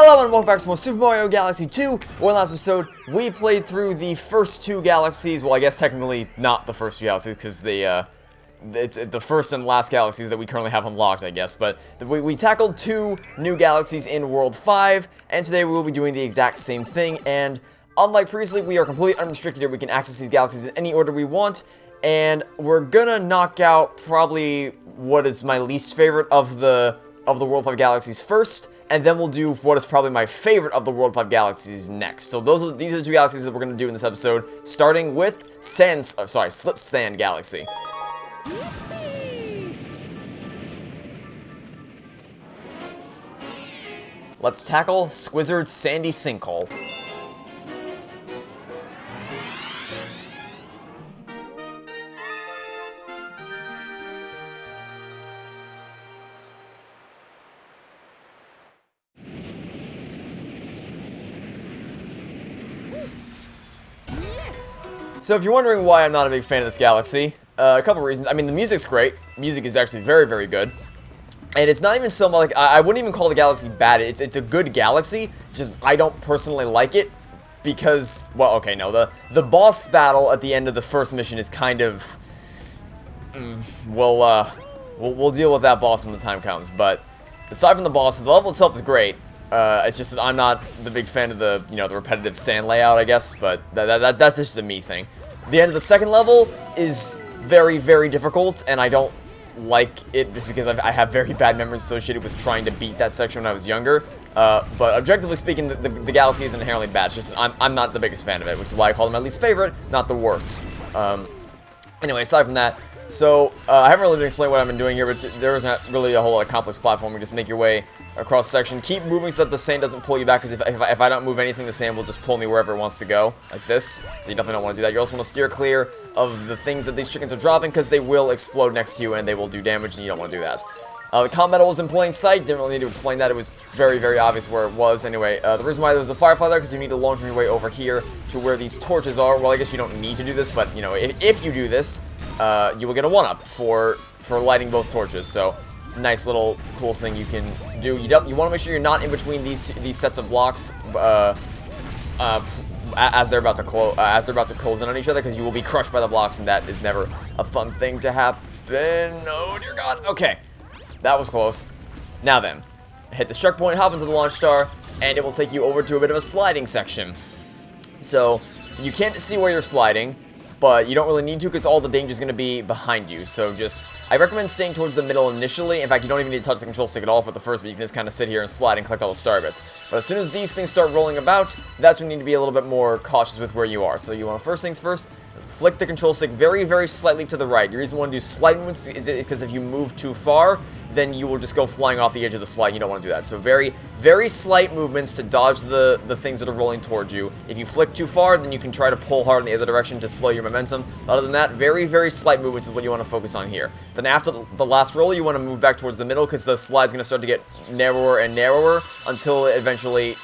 Hello and welcome back to more Super Mario Galaxy 2. Well, last episode, we played through the first two galaxies. Well, I guess technically not the first two galaxies, because it's the first and last galaxies that we currently have unlocked, I guess. But we tackled two new galaxies in World 5, and today we will be doing the exact same thing. And unlike previously, we are completely unrestricted here. We can access these galaxies in any order we want. And we're gonna knock out probably what is my least favorite of the World 5 galaxies first. And then we'll do what is probably my favorite of the World 5 galaxies next. So these are the two galaxies that we're going to do in this episode, starting with Slipsand Galaxy. Let's tackle Squizzard's Sandy Sinkhole. So if you're wondering why I'm not a big fan of this galaxy, a couple reasons. I mean, the music's great. Music is actually very, very good. And it's not even so much like, I wouldn't even call the galaxy bad. It's a good galaxy, it's just I don't personally like it because, well, okay, no, the boss battle at the end of the first mission is kind of, we'll deal with that boss when the time comes. But aside from the boss, the level itself is great. It's just that I'm not the big fan of the, the repetitive sand layout, I guess, but that's just a me thing. The end of the second level is very, very difficult, and I don't like it just because I have very bad memories associated with trying to beat that section when I was younger. But objectively speaking, the galaxy isn't inherently bad. It's just I'm not the biggest fan of it, which is why I call it my least favorite, not the worst. Anyway, aside from that, so I haven't really been explaining what I've been doing here, but there isn't really a whole lot of complex platforming. Just make your way across the section. Keep moving so that the sand doesn't pull you back, because if I don't move anything, the sand will just pull me wherever it wants to go, like this. So you definitely don't want to do that. You also want to steer clear of the things that these chickens are dropping, because they will explode next to you and they will do damage, and you don't want to do that. The combat medal was in plain sight. Didn't really need to explain that. It was very, very obvious where it was. Anyway, the reason why there was a firefly there, because you need to launch your way over here to where these torches are. Well, I guess you don't need to do this, but, if you do this, you will get a 1-up for lighting both torches. So, nice little cool thing you can do. You want to make sure you're not in between these sets of blocks as they're about to close in on each other, because you will be crushed by the blocks, and that is never a fun thing to happen. Oh dear God. Okay, that was close. Now then, hit the struck point, hop into the launch star, and it will take you over to a bit of a sliding section. So you can't see where you're sliding, but you don't really need to, because all the danger is going to be behind you. So I recommend staying towards the middle initially. In fact, you don't even need to touch the control stick at all for the first, but you can just kind of sit here and slide and collect all the star bits. But as soon as these things start rolling about, that's when you need to be a little bit more cautious with where you are. So you want to, first things first, flick the control stick very, very slightly to the right. The reason you want to do slight movements is because if you move too far, then you will just go flying off the edge of the slide. You don't want to do that. So very, very slight movements to dodge the things that are rolling towards you. If you flick too far, then you can try to pull hard in the other direction to slow your momentum. Other than that, very, very slight movements is what you want to focus on here. Then after the last roll, you want to move back towards the middle, because the slide's going to start to get narrower and narrower until it eventually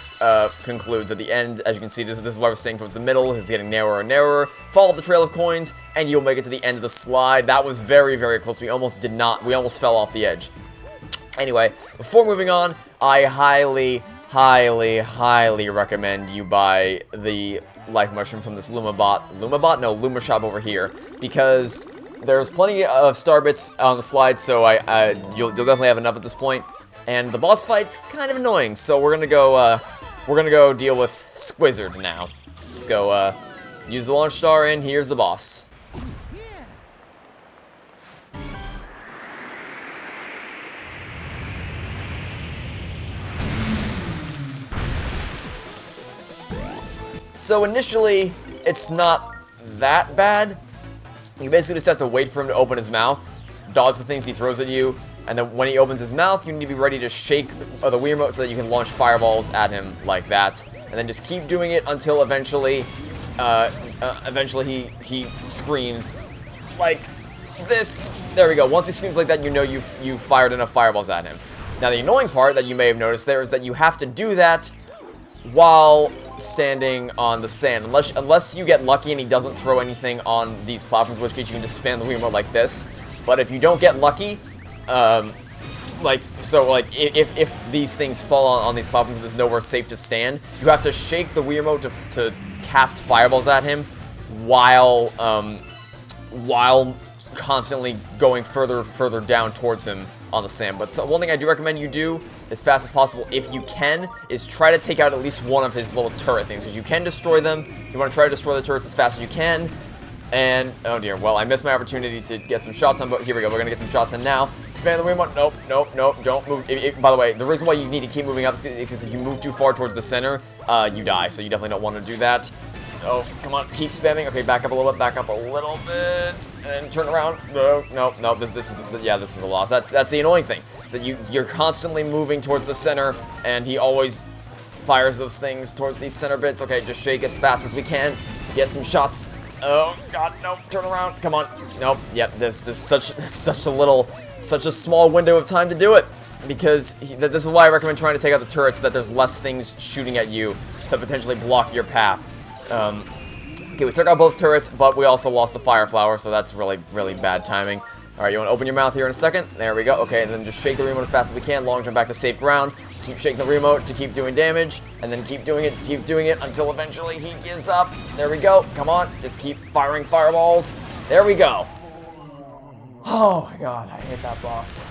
concludes at the end. As you can see, this is why we're staying towards the middle. It's getting narrower and narrower. Follow the trail of coins, and you'll make it to the end of the slide. That was very, very close. We almost fell off the edge. Anyway, before moving on, I highly, highly, highly recommend you buy the life mushroom from this Luma shop over here, because there's plenty of star bits on the slide, so you'll definitely have enough at this point. And the boss fight's kind of annoying, so we're gonna go deal with Squizzard now. Let's go use the launch star, and here's the boss. So initially, it's not that bad. You basically just have to wait for him to open his mouth, dodge the things he throws at you, and then when he opens his mouth, you need to be ready to shake the Wii remote so that you can launch fireballs at him like that. And then just keep doing it until eventually he screams like this. There we go. Once he screams like that, you know you've fired enough fireballs at him. Now the annoying part that you may have noticed there is that you have to do that while standing on the sand, unless you get lucky and he doesn't throw anything on these platforms, in which case you can just spam the Wii remote like this. But if you don't get lucky, Like, so, like, if these things fall on these platforms and there's nowhere safe to stand, you have to shake the Wii Remote to cast fireballs at him while constantly going further down towards him on the sand. But one thing I do recommend you do as fast as possible, if you can, is try to take out at least one of his little turret things, because you can destroy them. You want to try to destroy the turrets as fast as you can. And, oh dear, well, I missed my opportunity to get some shots on, but here we go, we're gonna get some shots in now. Spam the remote, nope, don't move. By the way, the reason why you need to keep moving up is because if you move too far towards the center, you die, so you definitely don't want to do that. Oh, come on, keep spamming. Okay, back up a little bit, and turn around. No, this is a loss. That's the annoying thing. So you're constantly moving towards the center, and he always fires those things towards these center bits. Okay, just shake as fast as we can to get some shots. Oh god, no, turn around, come on. Nope, yep, there's such a small window of time to do it. Because this is why I recommend trying to take out the turrets, so that there's less things shooting at you to potentially block your path. Okay, we took out both turrets, but we also lost the fire flower, so that's really bad timing. Alright, you want to open your mouth here in a second? There we go. Okay, and then just shake the remote as fast as we can, long jump back to safe ground, keep shaking the remote to keep doing damage, and then keep doing it until eventually he gives up. There we go. Come on, just keep firing fireballs. There we go. Oh my god, I hate that boss.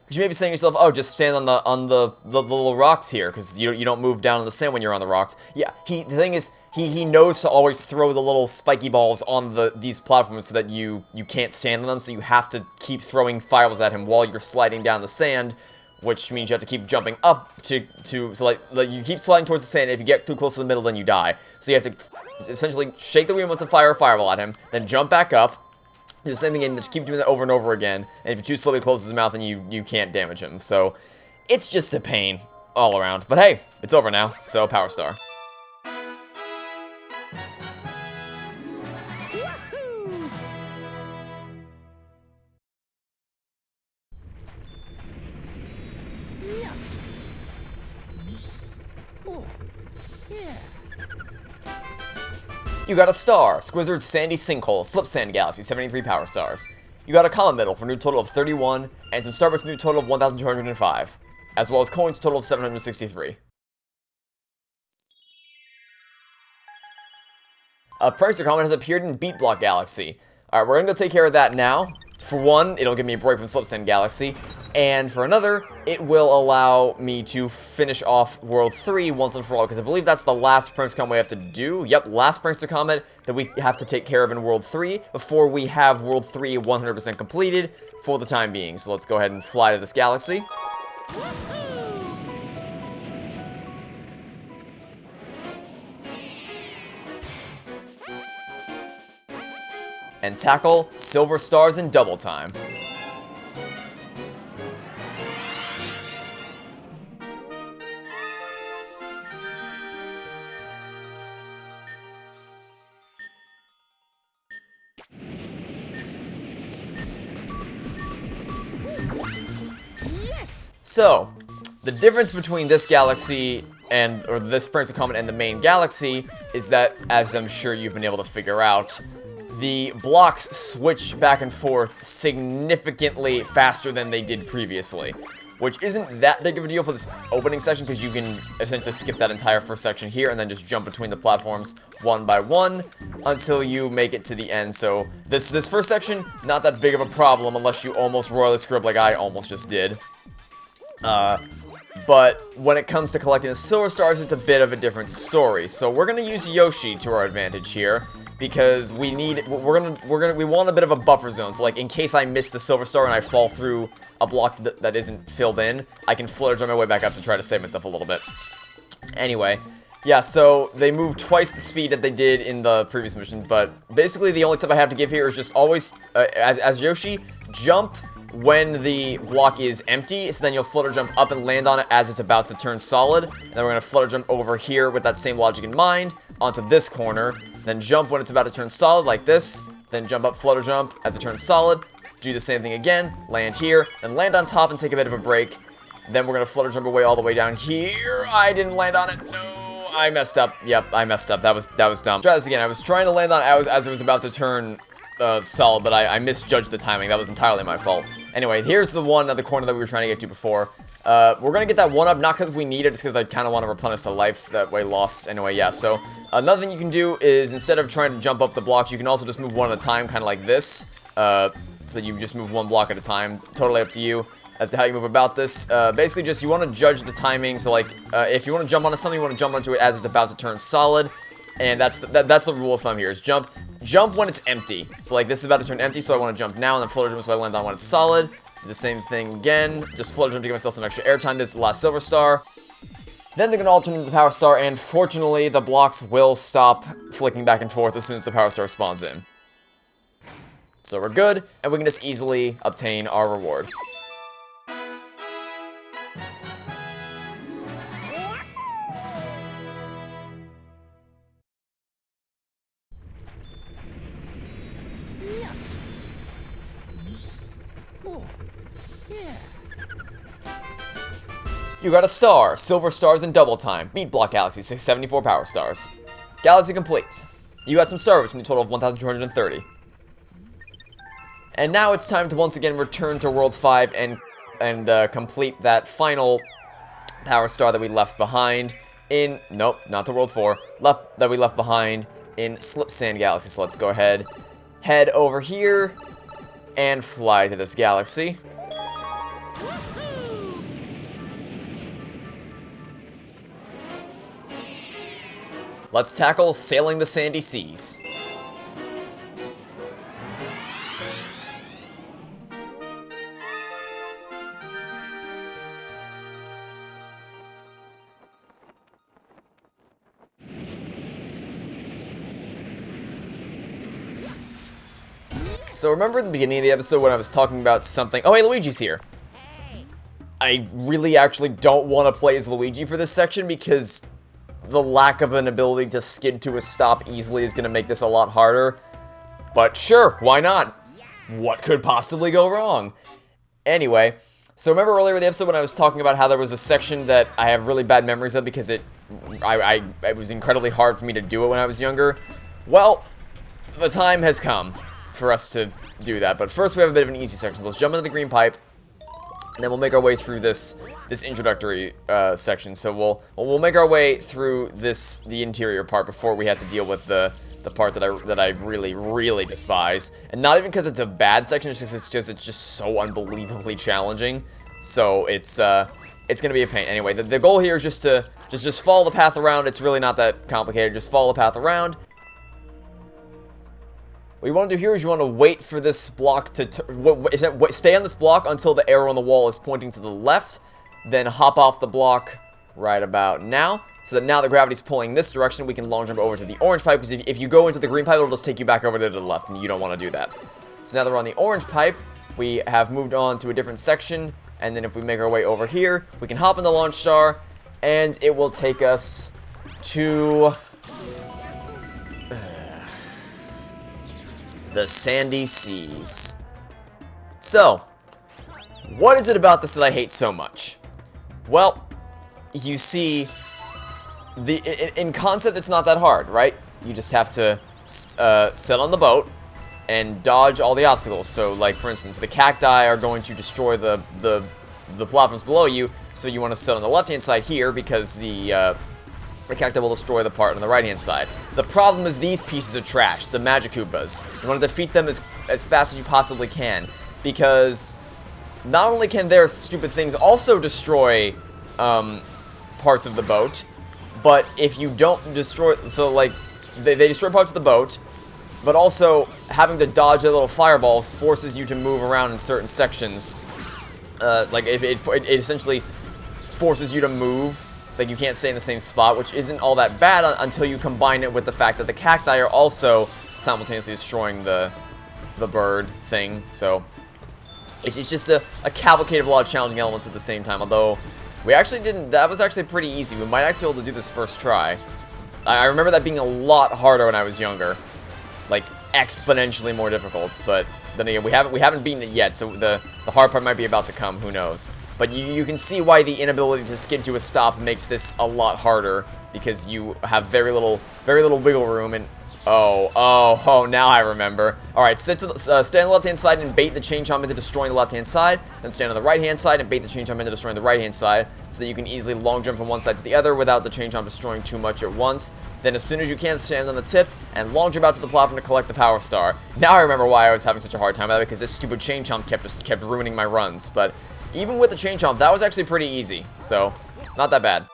Because you may be saying to yourself, oh, just stand on the little rocks here, because you don't move down in the sand when you're on the rocks. Yeah, the thing is, he knows to always throw the little spiky balls on these platforms so that you can't stand on them, so you have to keep throwing fireballs at him while you're sliding down the sand, which means you have to keep jumping up so like you keep sliding towards the sand, and if you get too close to the middle, then you die. So you have to essentially shake the remote to fire a fireball at him, then jump back up, do the same thing, and just keep doing that over and over again. And if you too slowly close his mouth, then you can't damage him. So it's just a pain all around. But hey, it's over now. So Power Star. You got a star, Squizzard's Sandy Sinkhole, Slipsand Galaxy, 73 Power Stars. You got a Comet Medal for a new total of 31, and some Starbits new total of 1,205, as well as coins total of 763. A Prankster Comet has appeared in Beat Block Galaxy. Alright, we're gonna go take care of that now. For one, it'll give me a break from Slipsand Galaxy, and for another, it will allow me to finish off World 3 once and for all, because I believe that's the last Prankster Comet we have to do. Yep, last Prankster Comet that we have to take care of in World 3 before we have World 3 100% completed for the time being. So let's go ahead and fly to this galaxy. And tackle Silver Stars in double time. So, the difference between this galaxy or this Prankster Comet and the main galaxy is that, as I'm sure you've been able to figure out, the blocks switch back and forth significantly faster than they did previously, which isn't that big of a deal for this opening section, because you can essentially skip that entire first section here and then just jump between the platforms one by one until you make it to the end. So this first section, not that big of a problem unless you almost royally screw up like I almost just did. But when it comes to collecting the Silver Stars, it's a bit of a different story. So we're gonna use Yoshi to our advantage here, because we want a bit of a buffer zone. So like, in case I miss the Silver Star and I fall through a block that isn't filled in, I can flutter on my way back up to try to save myself a little bit. Anyway, yeah, so they move twice the speed that they did in the previous missions, but basically the only tip I have to give here is just always, as Yoshi, jump when the block is empty, so then you'll flutter jump up and land on it as it's about to turn solid. And then we're going to flutter jump over here with that same logic in mind onto this corner, then jump when it's about to turn solid like this, then jump up, flutter jump as it turns solid, do the same thing again, land here, and land on top and take a bit of a break. Then we're going to flutter jump away all the way down here. I didn't land on it. No, I messed up. Yep, I messed up. That was dumb. Try this again. I was trying to land on as it was about to turn solid, but I misjudged the timing. That was entirely my fault. Anyway, here's the one at the corner that we were trying to get to before. We're gonna get that one up, not because we need it, just because I kind of want to replenish the life that way lost. Anyway, yeah, so another thing you can do is, instead of trying to jump up the blocks, you can also just move one at a time, kind of like this. So that you just move one block at a time. Totally up to you as to how you move about this. Basically, just you want to judge the timing. So, like, if you want to jump onto something, you want to jump onto it as it's about to turn solid. And that's the rule of thumb here, is jump when it's empty. So, like, this is about to turn empty, so I want to jump now, and then flutter jump so I land on when it's solid. Do the same thing again. Just flutter jump to give myself some extra airtime. This is the last silver star. Then they're going to all turn into the power star, and fortunately, the blocks will stop flicking back and forth as soon as the power star spawns in. So we're good, and we can just easily obtain our reward. You got a star, silver stars in double time, beat block galaxy, 674 power stars. Galaxy complete. You got some star between a total of 1,230. And now it's time to once again return to World 5 and complete that final power star that we left behind in, nope, not to World 4, that we left behind in Slipsand Galaxy. So let's go ahead, head over here, and fly to this galaxy. Let's tackle sailing the sandy seas. So remember at the beginning of the episode when I was talking about something? Oh, hey, Luigi's here. I really actually don't want to play as Luigi for this section because the lack of an ability to skid to a stop easily is going to make this a lot harder. But sure, why not? What could possibly go wrong? Anyway, so remember earlier in the episode when I was talking about how there was a section that I have really bad memories of because it was incredibly hard for me to do it when I was younger? Well, the time has come for us to do that. But first we have a bit of an easy section. So let's jump into the green pipe. And then we'll make our way through this introductory section. So we'll make our way through the interior part before we have to deal with the part that I really despise. And not even because it's a bad section, it's just so unbelievably challenging. So it's gonna be a pain. Anyway, the goal here is just to follow the path around. It's really not that complicated. Just follow the path around. What you want to do here is you want to wait for this block to stay on this block until the arrow on the wall is pointing to the left, then hop off the block right about now, so that now the gravity's pulling this direction, we can long jump over to the orange pipe, because if you go into the green pipe, it'll just take you back over to the left, and you don't want to do that. So now that we're on the orange pipe, we have moved on to a different section, and then if we make our way over here, we can hop in the launch star, and it will take us to the sandy seas. So, what is it about this that I hate so much? Well, you see, in concept it's not that hard, right? You just have to sit on the boat and dodge all the obstacles. So, like, for instance, the cacti are going to destroy the platforms below you, so you want to sit on the left-hand side here because the cacti will destroy the part on the right-hand side. The problem is these pieces of trash, the Magic Koopas. You want to defeat them as fast as you possibly can, because not only can their stupid things also destroy parts of the boat, but if you don't destroy, so like they destroy parts of the boat, but also having to dodge their little fireballs forces you to move around in certain sections. Like it essentially forces you to move. Like, you can't stay in the same spot, which isn't all that bad until you combine it with the fact that the cacti are also simultaneously destroying the bird thing. So, it's just a cavalcade of a lot of challenging elements at the same time. Although, we actually didn't, that was actually pretty easy. We might actually be able to do this first try. I remember that being a lot harder when I was younger. Like, exponentially more difficult. But then again, we haven't beaten it yet, so the hard part might be about to come, who knows. But you can see why the inability to skid to a stop makes this a lot harder because you have very little wiggle room, and oh, now I remember. Alright, stand on the left-hand side and bait the chain chomp into destroying the left-hand side, then stand on the right-hand side and bait the chain chomp into destroying the right-hand side, so that you can easily long jump from one side to the other without the chain chomp destroying too much at once. Then as soon as you can, stand on the tip and long jump out to the platform to collect the power star. Now I remember why I was having such a hard time with that, because this stupid chain chomp kept ruining my runs, but even with the chain chomp, that was actually pretty easy, so not that bad.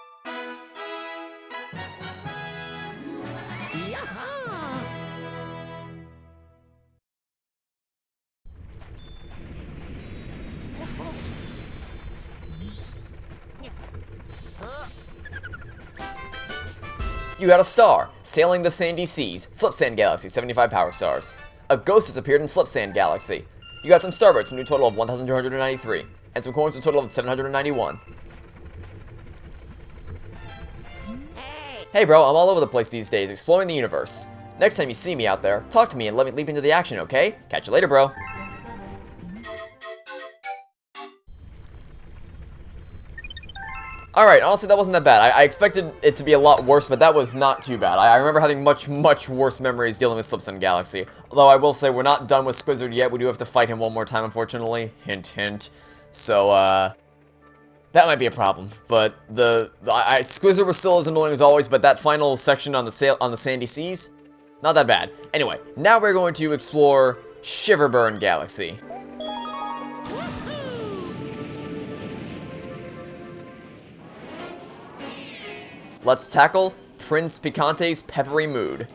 You got a star, sailing the sandy seas, Slipsand Galaxy, 75 power stars. A ghost has appeared in Slipsand Galaxy. You got some starbirds from a new total of 1,293, and some coins with a total of 791. Hey bro, I'm all over the place these days, exploring the universe. Next time you see me out there, talk to me and let me leap into the action, okay? Catch you later, bro. Alright, honestly, that wasn't that bad. I expected it to be a lot worse, but that was not too bad. I remember having much worse memories dealing with Slipsand Galaxy. Although I will say, we're not done with Squizzard yet. We do have to fight him one more time, unfortunately. Hint, hint. So, that might be a problem. But Squizzard was still as annoying as always, but that final section on the Sandy Seas, not that bad. Anyway, now we're going to explore Shiverburn Galaxy. Let's tackle Prince Picante's peppery mood.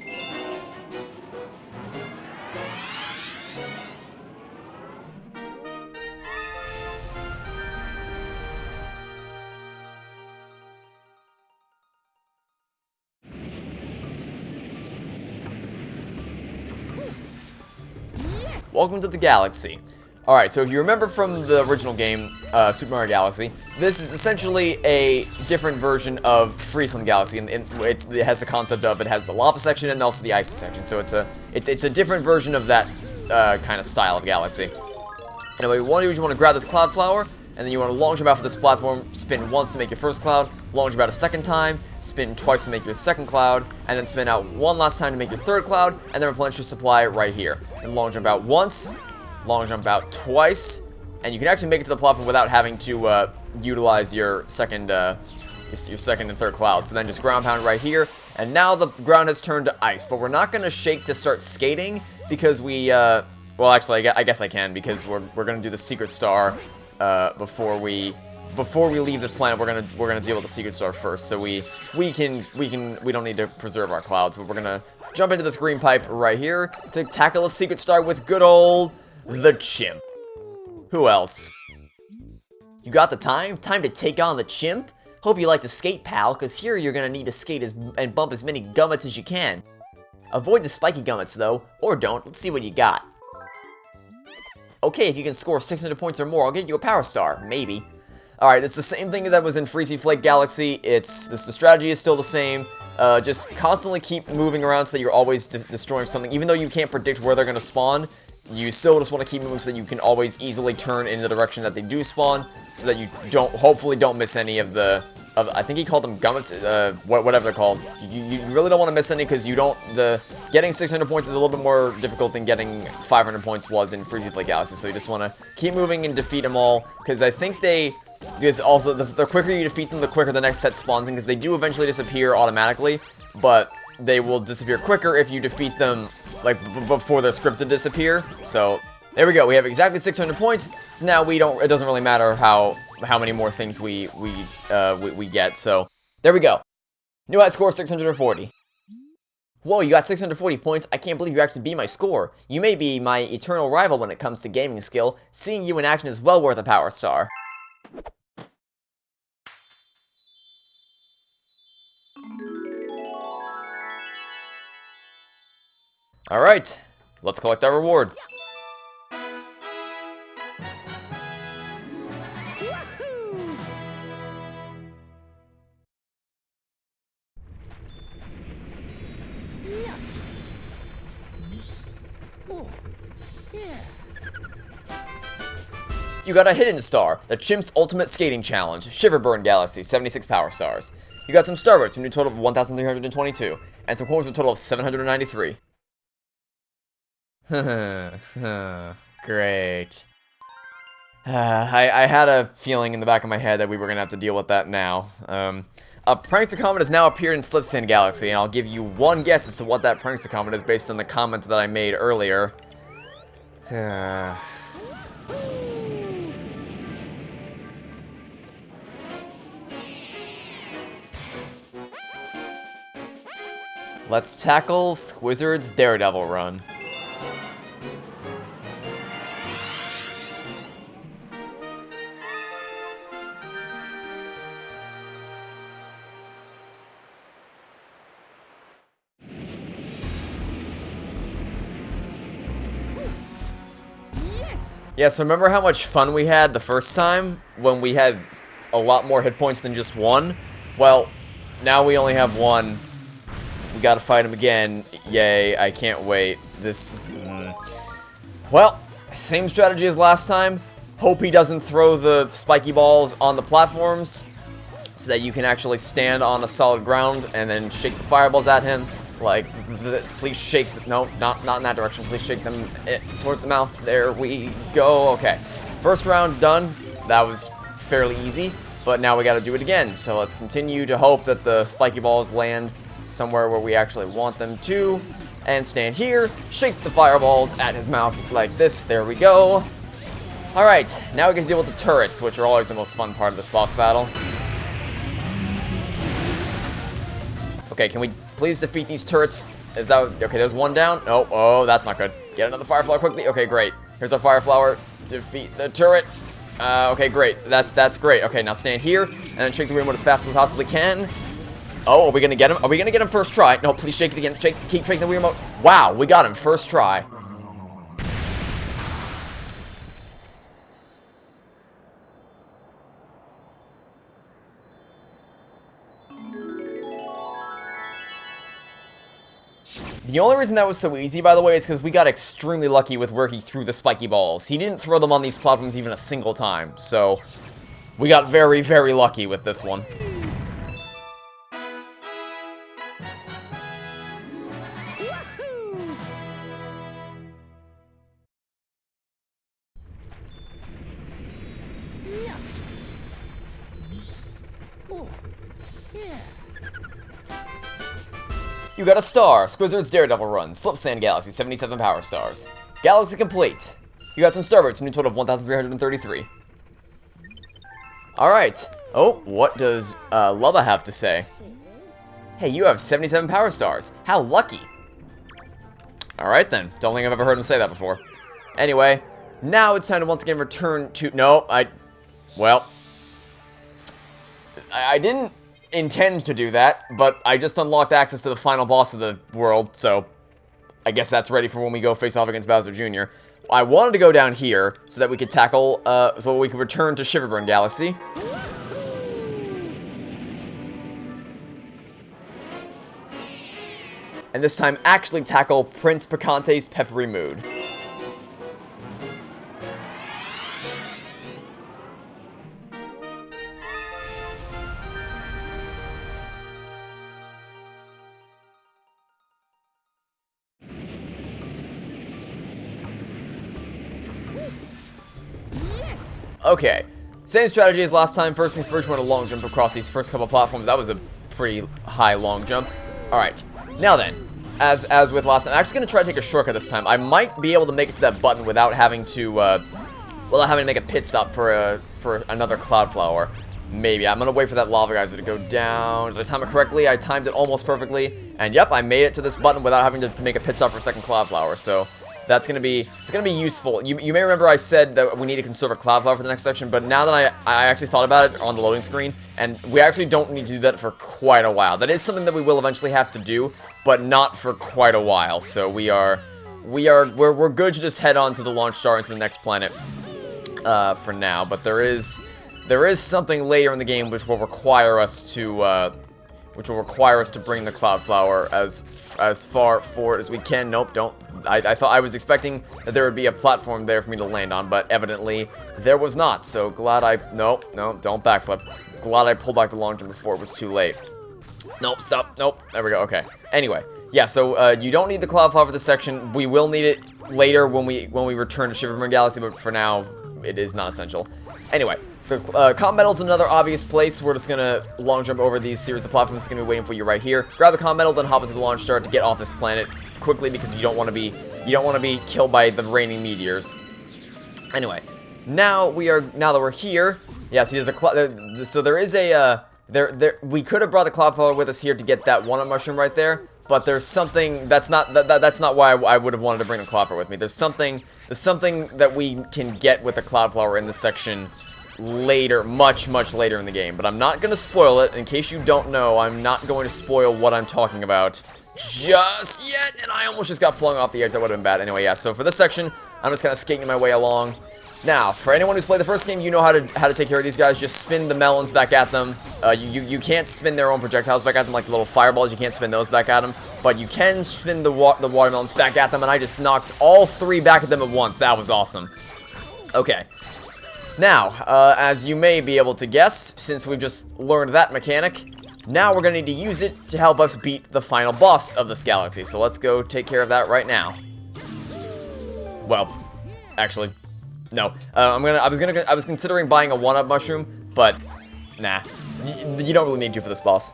Welcome to the galaxy. Alright, so if you remember from the original game, Super Mario Galaxy, this is essentially a different version of Friesland Galaxy, and it has the concept of, it has the lava section and also the ice section, so it's a different version of that kind of style of galaxy. Anyway, what you want to grab this cloud flower, and then you want to long jump out for this platform, spin once to make your first cloud, long jump out a second time, spin twice to make your second cloud, and then spin out one last time to make your third cloud, and then replenish your supply right here. And long jump out once, long jump out twice, and you can actually make it to the platform without having to utilize your second and third cloud. So then just ground pound right here, and now the ground has turned to ice. But we're not gonna shake to start skating because we well, actually, I guess I can, because we're gonna do the secret star before we leave this planet. We're gonna deal with the secret star first. So we don't need to preserve our clouds, but we're gonna jump into this green pipe right here to tackle a secret star with good old the chimp. Who else? You got the time? Time to take on the chimp? Hope you like to skate, pal, because here you're gonna need to skate and bump as many gummits as you can. Avoid the spiky gummits, though, or don't. Let's see what you got. Okay, if you can score 600 points or more, I'll get you a power star. Maybe. Alright, it's the same thing that was in Freezy Flake Galaxy. The strategy is still the same. Just constantly keep moving around so that you're always destroying something. Even though you can't predict where they're gonna spawn, you still just want to keep moving so that you can always easily turn in the direction that they do spawn, so that you hopefully don't miss any of the, I think he called them gummits, whatever they're called. You really don't want to miss any, because getting 600 points is a little bit more difficult than getting 500 points was in Freezy Flake Galaxy, so you just want to keep moving and defeat them all, because I think because also, the quicker you defeat them, the quicker the next set spawns in, because they do eventually disappear automatically, but they will disappear quicker if you defeat them, like, before they're scripted to disappear. So, there we go, we have exactly 600 points, so now it doesn't really matter how many more things we get, so, there we go. New high score, 640. Whoa, you got 640 points, I can't believe you actually beat my score. You may be my eternal rival when it comes to gaming skill, seeing you in action is well worth a power star. Alright, let's collect our reward. You got a hidden star, the Chimp's Ultimate Skating Challenge, Shiverburn Galaxy, 76 power stars. You got some starbursts, a new total of 1,322, and some coins with a total of 793. Great. I had a feeling in the back of my head that we were going to have to deal with that now. A Prankster Comet has now appeared in Slipsand Galaxy, and I'll give you one guess as to what that Prankster Comet is based on the comment that I made earlier. Let's tackle Squizzard's Daredevil run. Yeah, so remember how much fun we had the first time when we had a lot more hit points than just one? Well, now we only have one. We gotta fight him again. Yay, I can't wait. Well, same strategy as last time. Hope he doesn't throw the spiky balls on the platforms so that you can actually stand on a solid ground and then shake the fireballs at him. Like this. Please shake. No, not in that direction. Please shake them towards the mouth. There we go. Okay. First round done. That was fairly easy. But now we got to do it again. So let's continue to hope that the spiky balls land somewhere where we actually want them to. And stand here. Shake the fireballs at his mouth like this. There we go. Alright. Now we get to deal with the turrets, which are always the most fun part of this boss battle. Okay, can we please defeat these turrets? Is that... Okay, there's one down. Oh, that's not good. Get another fire flower quickly. Okay, great. Here's our fire flower. Defeat the turret. Okay, great. That's great. Okay, now stand here and then shake the remote as fast as we possibly can. Oh, are we gonna get him? Are we gonna get him first try? No, please shake it again. Keep shaking the Wii remote. Wow, we got him first try. The only reason that was so easy, by the way, is because we got extremely lucky with where he threw the spiky balls. He didn't throw them on these platforms even a single time, so we got very, very lucky with this one. You got a star, Squizzard's Daredevil run, Slipsand Galaxy, 77 power stars. Galaxy complete. You got some starbursts, a new total of 1,333. Alright. Oh, what does Lubba have to say? Hey, you have 77 power stars. How lucky. Alright then. Don't think I've ever heard him say that before. Anyway, now it's time to once again return to... No, well, I didn't intend to do that, but I just unlocked access to the final boss of the world, so I guess that's ready for when we go face off against Bowser Jr. I wanted to go down here so that we could tackle, so we could return to Shiverburn Galaxy. And this time actually tackle Prince Picante's peppery mood. Okay, same strategy as last time. First things first, we're going to long jump across these first couple platforms. That was a pretty high long jump. Alright, now then, as with last time, I'm actually going to try to take a shortcut this time. I might be able to make it to that button without having to, make a pit stop for another cloud flower. Maybe. I'm going to wait for that lava geyser to go down. Did I time it correctly? I timed it almost perfectly. And yep, I made it to this button without having to make a pit stop for a second cloud flower, so... It's gonna be useful. You may remember I said that we need to conserve a cloud flower for the next section, but now that I actually thought about it on the loading screen, and we actually don't need to do that for quite a while. That is something that we will eventually have to do, but not for quite a while. So we're good to just head on to the launch star into the next planet for now. But there is something later in the game which will require us to bring the cloud flower as far forward as we can. Nope, don't. I thought I was expecting that there would be a platform there for me to land on, but evidently there was not. So glad no, don't backflip. Glad I pulled back the long jump before it was too late. Nope, stop. Nope. There we go. Okay. Anyway, yeah, so you don't need the Cloud Flower for this section. We will need it later when we return to Shiverburn Galaxy, but for now, it is not essential. Anyway, so Comet Medal is another obvious place. We're just gonna long jump over these series of platforms. It's gonna be waiting for you right here. Grab the Comet Medal, then hop into the launch star to get off this planet quickly because you don't want to be killed by the raining meteors. Anyway, now that we're here, yeah. See, we could have brought the Cloud Flower with us here to get that one-up mushroom right there, but there's something that's not why I would have wanted to bring the Cloud Flower with me. There's something that we can get with the Cloud Flower in this section later, much later in the game. But I'm not going to spoil it. In case you don't know, I'm not going to spoil what I'm talking about just yet. And I almost just got flung off the edge. That would have been bad. Anyway, yeah, so for this section, I'm just kind of skating my way along. Now, for anyone who's played the first game, you know how to take care of these guys. Just spin the melons back at them. You can't spin their own projectiles back at them, like the little fireballs. You can't spin those back at them. But you can spin the watermelons back at them, and I just knocked all 3 back at them at once. That was awesome. Okay. Now, as you may be able to guess, since we've just learned that mechanic, now we're going to need to use it to help us beat the final boss of this galaxy. So let's go take care of that right now. Well, actually... No, I was considering buying a 1-up mushroom, but nah, you don't really need to for this boss.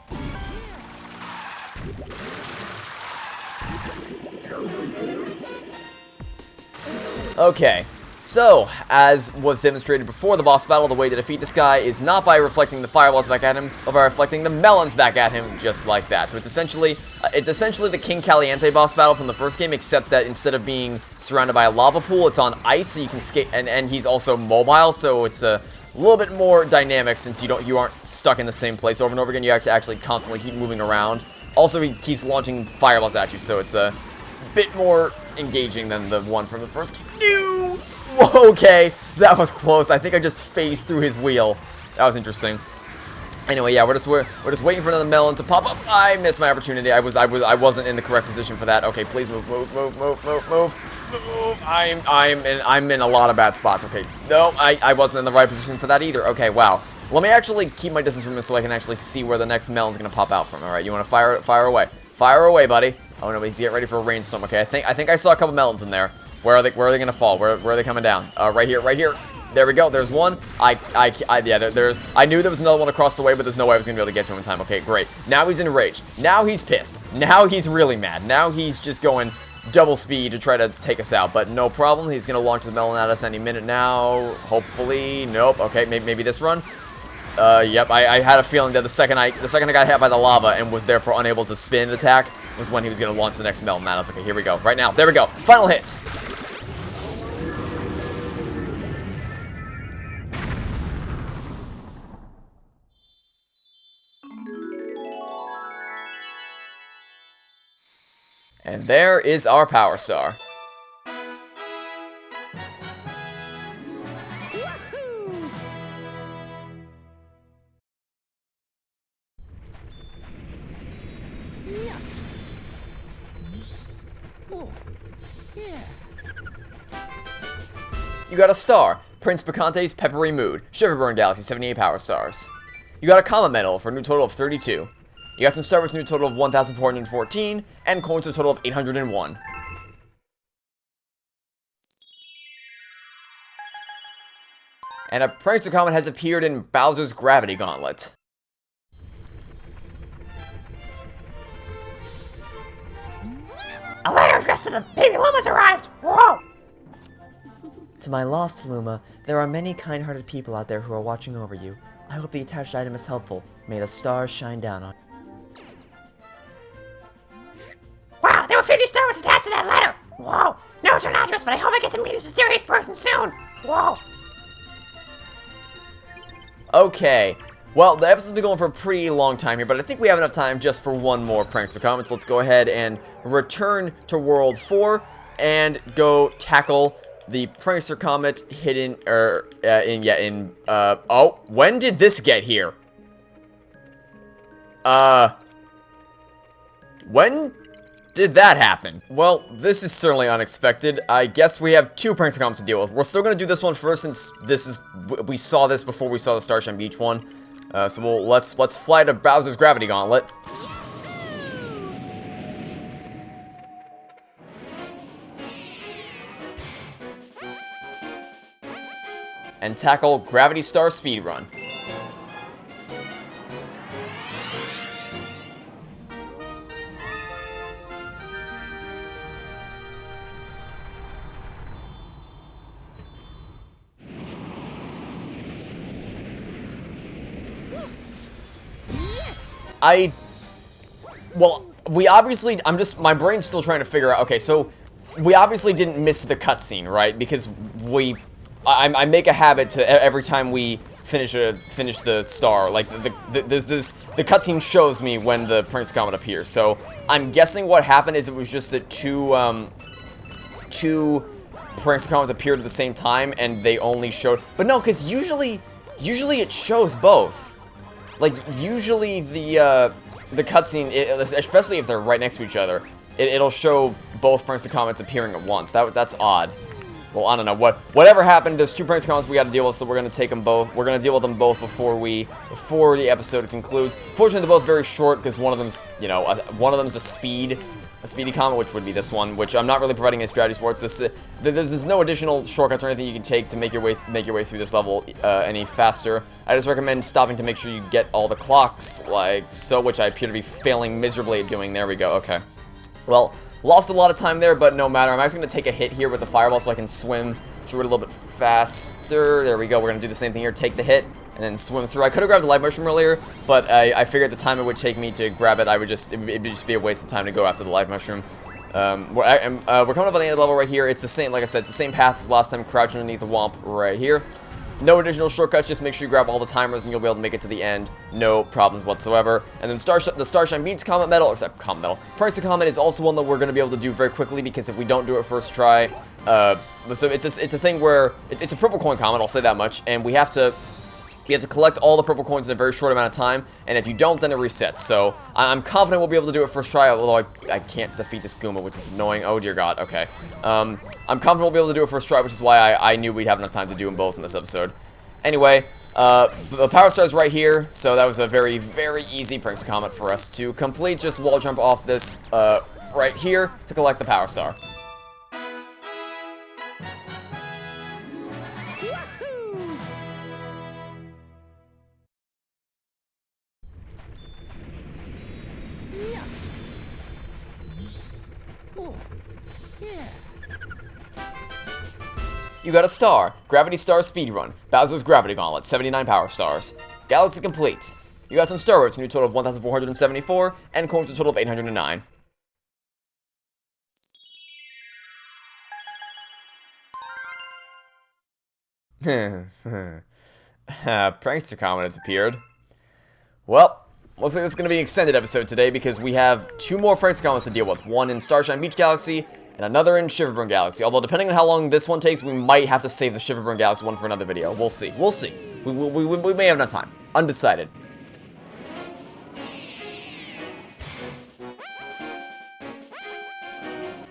Okay, so as was demonstrated before the boss battle, the way to defeat this guy is not by reflecting the fireballs back at him, but by reflecting the melons back at him, just like that. So it's essentially the King Caliente boss battle from the first game, except that instead of being surrounded by a lava pool, it's on ice, so you can skate, and he's also mobile, so it's a little bit more dynamic since you aren't stuck in the same place over and over again. You have to actually constantly keep moving around. Also, he keeps launching fireballs at you, so it's a bit more engaging than the one from the first game. No! Okay, that was close. I think I just phased through his wheel. That was interesting. Anyway, yeah, we're just waiting for another melon to pop up. I missed my opportunity. I wasn't in the correct position for that. Okay, please move. I'm in a lot of bad spots. Okay, no, I wasn't in the right position for that either. Okay, wow. Let me actually keep my distance from this so I can actually see where the next melon's gonna pop out from. All right, you want to fire away? Fire away, buddy. Oh no, he's getting ready for a rainstorm. Okay, I think I saw a couple melons in there. Where are they gonna fall? Where are they coming down? Right here. There we go. There's one. I knew there was another one across the way, but there's no way I was gonna be able to get to him in time. Okay, great. Now he's enraged. Now he's pissed. Now he's really mad. Now he's just going double speed to try to take us out. But no problem. He's gonna launch the melon at us any minute now. Hopefully. Nope. Okay, maybe this run. Yep. I had a feeling that the second I got hit by the lava and was therefore unable to spin attack was when he was gonna launch the next melon. I was like, okay, here we go. Right now. There we go. Final hit. And there is our Power Star. You got a star, Prince Picante's Peppery Mood, Shiverburn Galaxy, 78 Power Stars. You got a Comet Medal for a new total of 32. You got some Star Wars new total of 1,414, and coins for a total of 801. And a Prankster Comet has appeared in Bowser's Gravity Gauntlet. A letter addressed to the baby Luma's arrived! Whoa! To my lost Luma, there are many kind-hearted people out there who are watching over you. I hope the attached item is helpful. May the stars shine down on you. Wow, there were 50 Star Wars attached to that letter! Whoa! No return address, but I hope I get to meet this mysterious person soon! Whoa! Okay. Well, the episode's been going for a pretty long time here, but I think we have enough time just for one more Prankster Comet. So let's go ahead and return to World 4 and go tackle the Prankster Comet hidden, oh, when did this get here? When did that happen? Well, this is certainly unexpected. I guess we have 2 Prankster Comets to deal with. We're still gonna do this one first since we saw this before we saw the Starshine Beach one. So let's fly to Bowser's Gravity Gauntlet. and tackle Gravity Star Speedrun. Well, we obviously, my brain's still trying to figure out, okay, so we obviously didn't miss the cutscene, right? Because I make a habit to, every time we finish the star, like, the cutscene shows me when the Prince Comet appears, so I'm guessing what happened is it was just that two Prince Comets appeared at the same time, and they only showed, but no, because usually it shows both. Like, usually the cutscene, especially if they're right next to each other, it'll show both Prince Comets appearing at once. That's odd. Well, I don't know. Whatever happened, there's two Prince Comets we gotta deal with, so we're gonna take them both. We're gonna deal with them both before the episode concludes. Fortunately, they're both very short, because one of them's, you know, a speedy comet, which would be this one, which I'm not really providing any strategies for. It's this, there's no additional shortcuts or anything you can take to make your way through this level any faster. I just recommend stopping to make sure you get all the clocks, like so, which I appear to be failing miserably at doing. There we go, okay. Well, lost a lot of time there, but no matter. I'm actually going to take a hit here with the fireball so I can swim through it a little bit faster. There we go, we're going to do the same thing here, take the hit, and then swim through. I could have grabbed the life mushroom earlier, but I figured the time it would take me to grab it, it'd just be a waste of time to go after the life mushroom. We're coming up on the end of the level right here. It's the same, like I said, it's the same path as last time, crouching underneath the womp right here. No additional shortcuts, just make sure you grab all the timers and you'll be able to make it to the end. No problems whatsoever. And then the Starshine beats Comet Medal, or sorry, Comet Medal. Prince of Comet is also one that we're going to be able to do very quickly, because if we don't do it first try, so it's a thing where, it's a purple coin comet, I'll say that much, and we have to collect all the purple coins in a very short amount of time, and if you don't, then it resets. So, I'm confident we'll be able to do it first try, although I can't defeat this Goomba, which is annoying. Oh dear god, okay. I'm confident we'll be able to do it first try, which is why I knew we'd have enough time to do them both in this episode. Anyway, the Power Star's right here, so that was a very, very easy Prince Comet for us to complete. Just wall jump off this, right here to collect the Power Star. You got a star. Gravity Star Speedrun. Bowser's Gravity Gauntlet. 79 Power Stars. Galaxy complete. You got some Star Roads, a new total of 1,474, and coins, a total of 809. Prankster Comet has appeared. Well, looks like this is going to be an extended episode today, because we have two more Prankster Comets to deal with. One in Starshine Beach Galaxy, and another in Shiverburn Galaxy. Although, depending on how long this one takes, we might have to save the Shiverburn Galaxy one for another video. We'll see. We'll see. We may have enough time. Undecided.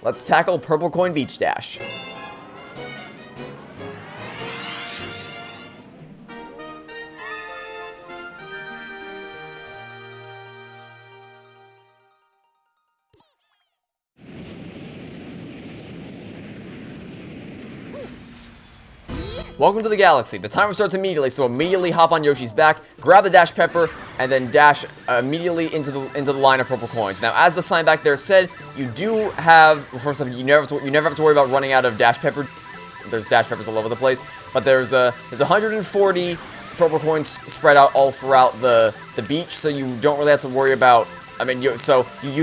Let's tackle Purple Coin Beach Dash. Welcome to the galaxy. The timer starts immediately, so immediately hop on Yoshi's back, grab the dash pepper, and then dash immediately into the line of purple coins. Now, as the sign back there said, you do have, well, first off, you never have to worry about running out of dash pepper. There's dash peppers all over the place, but there's 140 purple coins spread out all throughout the beach, so you don't really have to worry about. I mean, you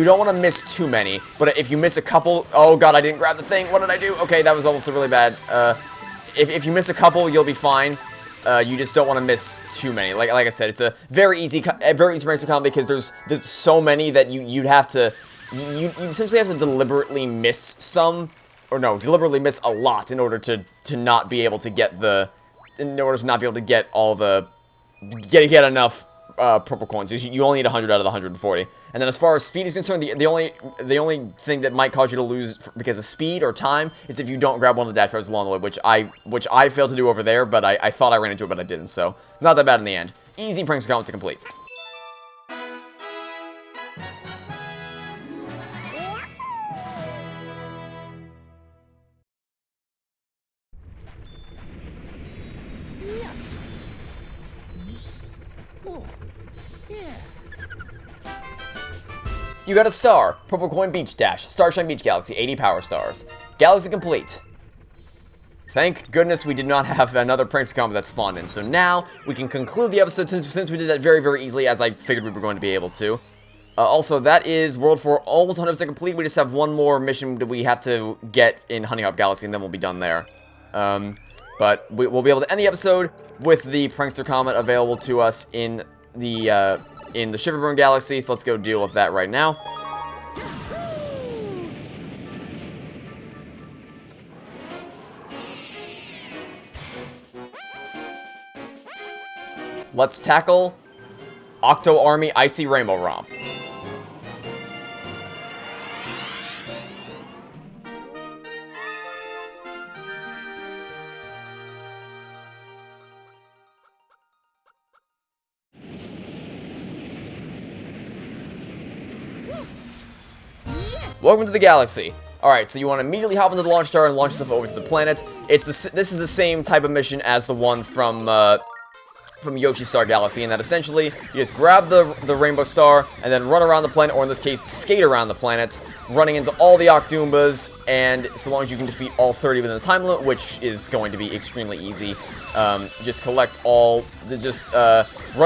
don't want to miss too many, but if you miss a couple, oh god, I didn't grab the thing. What did I do? Okay, that was almost really bad. If you miss a couple, you'll be fine. You just don't want to miss too many. Like I said, it's a very easy race to come, because there's so many that you essentially have to deliberately miss some, or no, deliberately miss a lot in order to not be able to get all the get enough purple coins. You only need 100 out of the 140. And then as far as speed is concerned, the only thing that might cause you to lose because of speed or time is if you don't grab one of the dash peppers along the way, which I failed to do over there, but I thought I ran into it, but I didn't, so not that bad in the end. Easy Prankster Comet to complete. You got a star. Purple Coin Beach Dash. Starshine Beach Galaxy. 80 power stars. Galaxy complete. Thank goodness we did not have another prankster combo that spawned in. So now we can conclude the episode since we did that very, very easily, as I figured we were going to be able to. Also, that is World 4 almost 100% complete. We just have one more mission that we have to get in Honey Hop Galaxy, and then we'll be done there. But we'll be able to end the episode with the prankster comet available to us in the Shiverburn Galaxy. So let's go deal with that right now. Let's tackle Octo Army Icy Rainbow Romp. Welcome to the galaxy. Alright, so you want to immediately hop into the launch star and launch yourself over to the planet. This is the same type of mission as the one from Yoshi's Star Galaxy, in that essentially you just grab the Rainbow Star and then run around the planet, or in this case, skate around the planet, running into all the Octoombas, and so long as you can defeat all 30 within the time limit, which is going to be extremely easy. Just run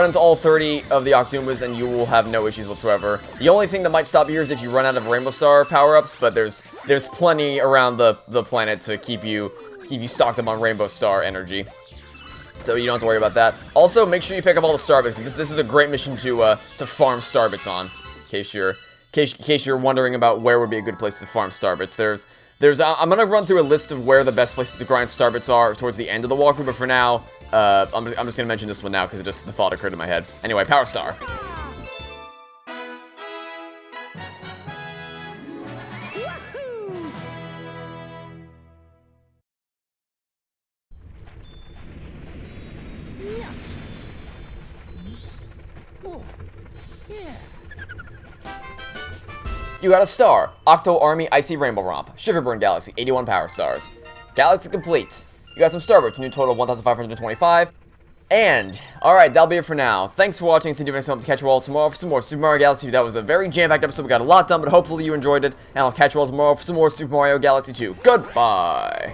into all 30 of the Octoombas and you will have no issues whatsoever. The only thing that might stop you here is if you run out of Rainbow Star power-ups, but there's plenty around the planet to keep you stocked up on Rainbow Star energy. So you don't have to worry about that. Also, make sure you pick up all the Starbits, because this is a great mission to farm Starbits on, in case you're wondering about where would be a good place to farm Starbits. I'm gonna run through a list of where the best places to grind Starbits are towards the end of the walkthrough, but for now, I'm just gonna mention this one now, because the thought occurred to my head. Anyway, Power Star. You got a star. Octo Army Icy Rainbow Romp. Shiverburn Galaxy, 81 power stars. Galaxy complete. You got some Starbits, a new total of 1,525. And, alright, that'll be it for now. Thanks for watching. See you next time to catch you all tomorrow for some more Super Mario Galaxy 2. That was a very jam-packed episode. We got a lot done, but hopefully you enjoyed it. And I'll catch you all tomorrow for some more Super Mario Galaxy 2. Goodbye.